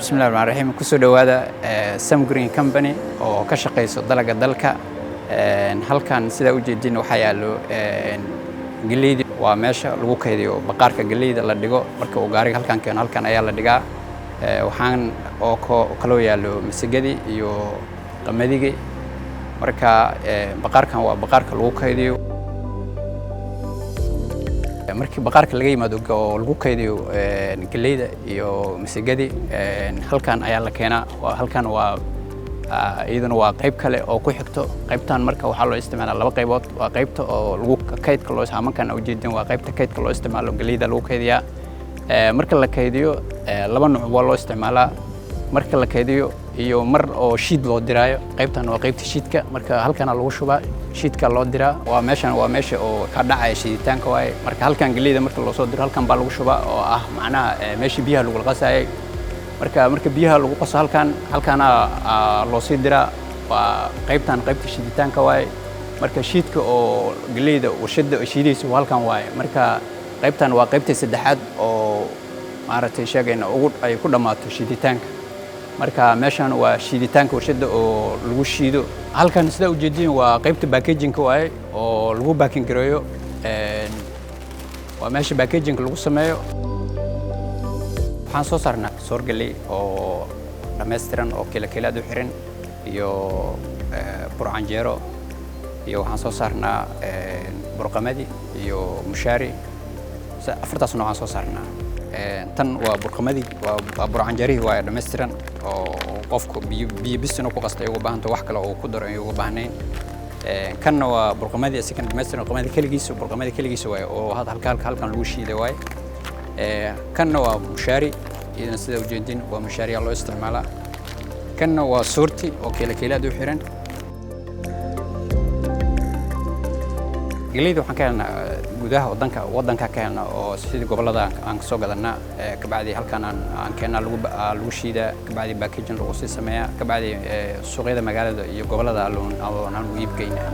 بسم الله الرحمن الرحيم كسو دوادا سام جرين كمباني oo ka shaqeyso dalaga dalka halkan sida u jeedin waxa yaalo galeeyda waa meesha lagu kaydiyo baqaarka galeeyda la dhigo marka uu gaariga halkan keeno halkan ayaa la dhigaa waxaan oo kala yaalo misigadi iyo qamadiga marka baqaarkan waa baqaarka lagu kaydiyo markii baqaarka laga yimaado oo lagu kaydiyo galeeyda iyo misigadi halkan ayaa la keenaa halkan waa iyaduna waa qayb kale oo ku xigto qaybtan marka waxa loo isticmaalaa laba qaybood waa qaybta oo lagu kaydka loo isticmaalo u jeedin waa qaybta kaydka loo isticmaalo galeeyda lagu kaydiyaa marka la kaydiyo laba nooc waa loo isticmaalaa marka la kaydiyo iyo mar oo sheet loo diraayo qaybtan waa qaybta sheetka marka halkan lagu shubaa sheetka loo diraa waa meesha oo ka dhacay shiiditaanka waay marka halkan galeeyda marka loo soo diro halkan baa lagu shubaa oo ah macnaha meesha biyaha lagu qasayay marka biyaha lagu qaso halkana loo sii diraa waa qaybta shiiditaanka waay marka sheetka oo galeeyda warshada shiidayso halkan waay marka qaybtan waa qaybta saddexaad oo maaragtay sheegayna ugu ay ku dhamaato shiiditaanka marka meeshan waa shiiditaanka warshada oo lagu shiido halkan sida u jeedin waa qaybta packaging waay oo lagu packing gareeyo waa meesha packaging lagu sameeyo waxaan soo saarnaa soor galey oo dhameystiran oo kilaad u xiran iyo burcanjeero iyo waxaan soo saarnaa burqamadi iyo mushaari afartaas nooc aan soo saarnaa tan waa burqamadi waa burcanjeerihi waa dhameystiran oo qofku biyo bisino ku qastay ugu baahanto wax kale oo ku daro ay ugu baahnayn kanna waa burqamadi asigan dhameystiran burqamadi kaligiisa waay oo halkan lagu shiiday waay kanna waa mushaari idin sida u jeedin waa mushaariya loo isticmaalaa kanna waa soorti oo kilaad u xiran galeeyda waxaan ka helnaa gudaha wadanka ka helnaa oo sidii gobolada aan soo gadanaa kabacdi halkan aan keenaa lagu shiidaa kabacdi packaging lagu sii sameeyaa kabacdi suuqyada magaalada iyo gobolada aan u iib geynaa